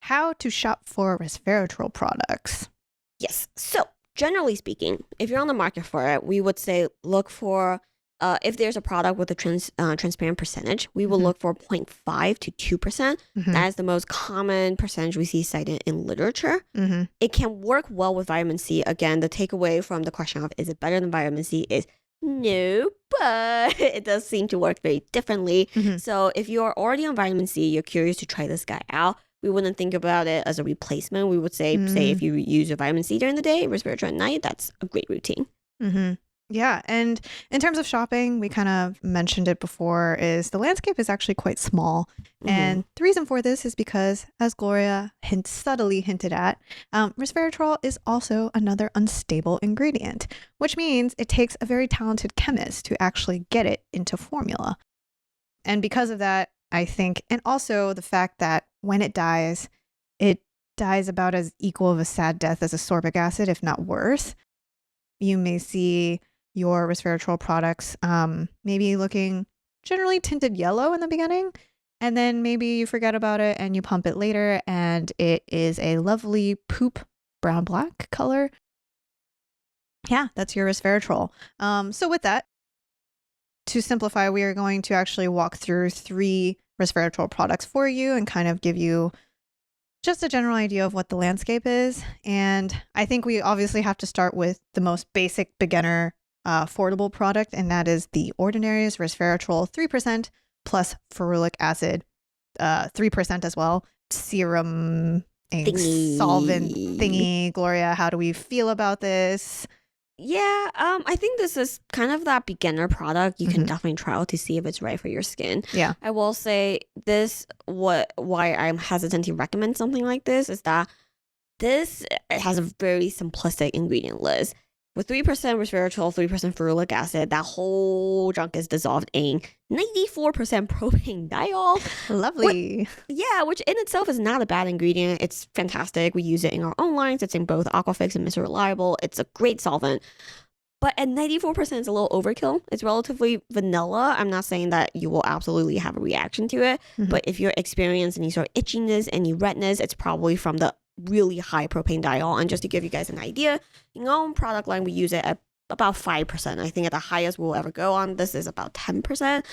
how to shop for resveratrol products. Yes. So generally speaking, if you're on the market for it, we would say look for, if there's a product with a transparent percentage, we will look for 0.5 to 2%. That is the most common percentage we see cited in literature. It can work well with vitamin C. Again, the takeaway from the question of is it better than vitamin C is no, but it does seem to work very differently. So if you are already on vitamin C, you're curious to try this guy out, we wouldn't think about it as a replacement. We would say if you use your vitamin C during the day, resveratrol at night, that's a great routine. Yeah. And in terms of shopping, we kind of mentioned it before, is the landscape is actually quite small. And the reason for this is because, as Gloria subtly hinted at, resveratrol is also another unstable ingredient, which means it takes a very talented chemist to actually get it into formula. And because of that, I think, and also the fact that when it dies about as equal of a sad death as ascorbic acid, if not worse. You may see your resveratrol products maybe looking generally tinted yellow in the beginning, and then maybe you forget about it and you pump it later and it is a lovely poop brown-black color. Yeah, that's your resveratrol. So with that, to simplify, we are going to actually walk through 3 resveratrol products for you and kind of give you just a general idea of what the landscape is. And I think we obviously have to start with the most basic beginner affordable product, and that is the Ordinary's resveratrol 3% plus ferulic acid 3% as well. Serum solvent thingy. Gloria, how do we feel about this? Yeah, I think this is kind of that beginner product you can definitely try out to see if it's right for your skin. Yeah. I will say this, why I'm hesitant to recommend something like this is that this has a very simplistic ingredient list. With 3% resveratrol, 3% ferulic acid, that whole junk is dissolved in 94% propanediol. Lovely. Which in itself is not a bad ingredient. It's fantastic. We use it in our own lines. It's in both Aquafix and Mr. Reliable. It's a great solvent. But at 94% is a little overkill. It's relatively vanilla. I'm not saying that you will absolutely have a reaction to it. But if you're experiencing any sort of itchiness, any redness, it's probably from the really high propanediol. And just to give you guys an idea, in our own product line, we use it at about 5%. I think at the highest we'll ever go on this is about 10%,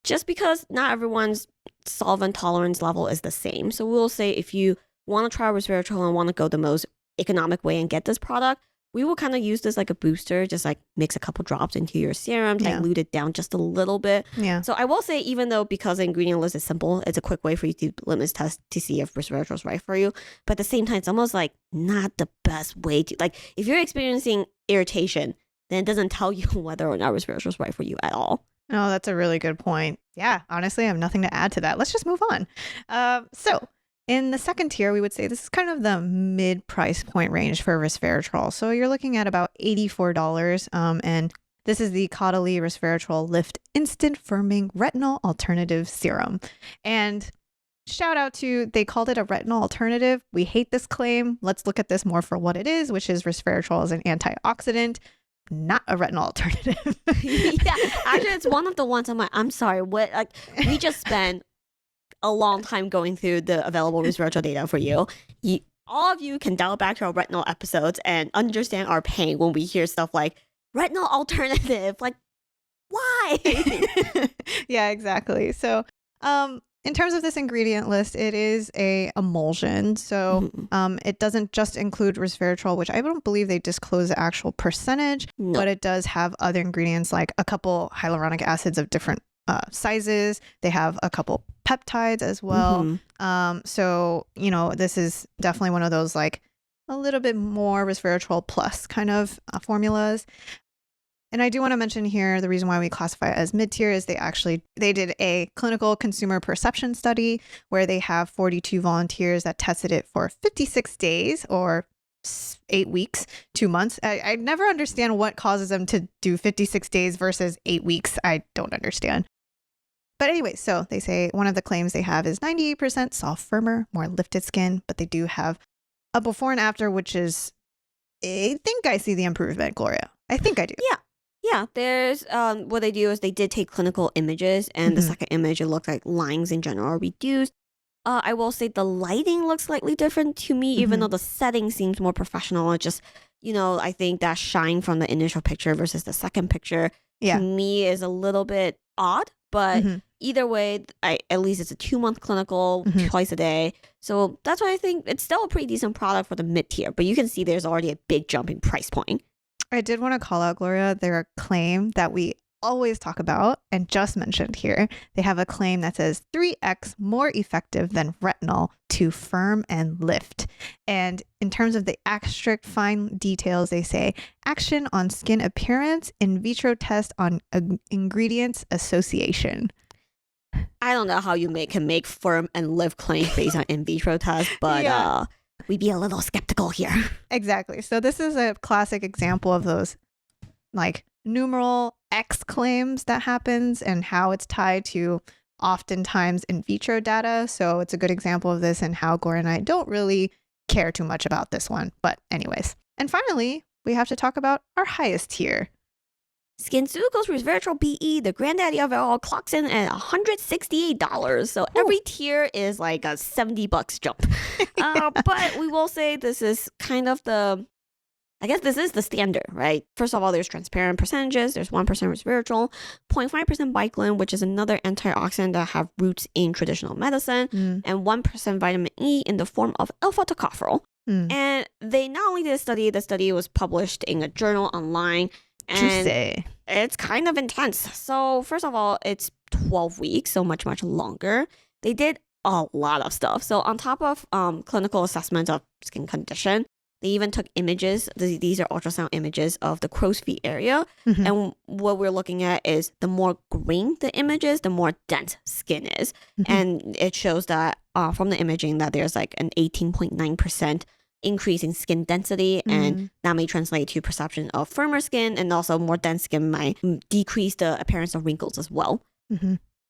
just because not everyone's solvent tolerance level is the same. So we'll say if you want to try resveratrol and want to go the most economic way and get this product, we will kind of use this like a booster, just like mix a couple drops into your serum, dilute it down just a little bit. Yeah. So I will say, even though because the ingredient list is simple, it's a quick way for you to litmus test to see if resveratrol is right for you. But at the same time, it's almost like not the best way to, like, if you're experiencing irritation, then it doesn't tell you whether or not resveratrol is right for you at all. Oh, that's a really good point. Yeah, honestly, I have nothing to add to that. Let's just move on. So in the second tier, we would say this is kind of the mid price point range for resveratrol. So you're looking at about $84. And this is the Caudalie Resveratrol Lift Instant Firming Retinol Alternative Serum. And shout out to, they called it a retinol alternative. We hate this claim. Let's look at this more for what it is, which is resveratrol as an antioxidant, not a retinol alternative. Yeah, actually, it's one of the ones I'm sorry, what, like, we just spent a long time going through the available resveratrol data for you. All of you can dial back to our retinol episodes and understand our pain when we hear stuff like retinol alternative. Like, why? Yeah, exactly. So in terms of this ingredient list, it is a emulsion. So it doesn't just include resveratrol, which I don't believe they disclose the actual percentage, but it does have other ingredients like a couple hyaluronic acids of different sizes. They have a couple peptides as well. So, you know, this is definitely one of those like a little bit more resveratrol plus kind of formulas. And I do want to mention here, the reason why we classify it as mid-tier is they did a clinical consumer perception study where they have 42 volunteers that tested it for 56 days or 8 weeks, 2 months. I never understand what causes them to do 56 days versus 8 weeks. I don't understand. But anyway, so they say one of the claims they have is 98% soft, firmer, more lifted skin, but they do have a before and after, which is, I think I see the improvement, Gloria. I think I do. Yeah, there's what they do is they did take clinical images, and the second image, it looked like lines in general are reduced. I will say the lighting looks slightly different to me, even though the setting seems more professional. It just, I think that shine from the initial picture versus the second picture to me is a little bit odd. But either way, at least it's a 2-month clinical, twice a day. So that's why I think it's still a pretty decent product for the mid-tier. But you can see there's already a big jump in price point. I did want to call out, Gloria, their claim that we always talk about and just mentioned here. They have a claim that says 3x more effective than retinol to firm and lift. And in terms of the strict fine details, they say action on skin appearance, in vitro test on ingredients association. I don't know how you can make firm and lift claims based on in vitro tests, but we'd be a little skeptical here. Exactly. So this is a classic example of those like numeral X claims that happens and how it's tied to oftentimes in vitro data. So it's a good example of this and how Gloria and I don't really care too much about this one. But anyways. And finally, we have to talk about our highest tier. SkinCeuticals Resveratrol BE, the granddaddy of it all, clocks in at $168. So every tier is like a $70 jump. But we will say this is kind of this is the standard, right? First of all, there's transparent percentages. There's 1% resveratrol, 0.5% biclin, which is another antioxidant that have roots in traditional medicine, and 1% vitamin E in the form of alpha-tocopherol. And they not only did the study was published in a journal online, and it's kind of intense. So first of all, it's 12 weeks, so much, much longer. They did a lot of stuff. So on top of clinical assessments of skin condition, they even took images. These are ultrasound images of the crow's feet area. And what we're looking at is the more green the image is, the more dense skin is. And it shows that from the imaging that there's like an 18.9% increase in skin density. And that may translate to perception of firmer skin, and also more dense skin might decrease the appearance of wrinkles as well.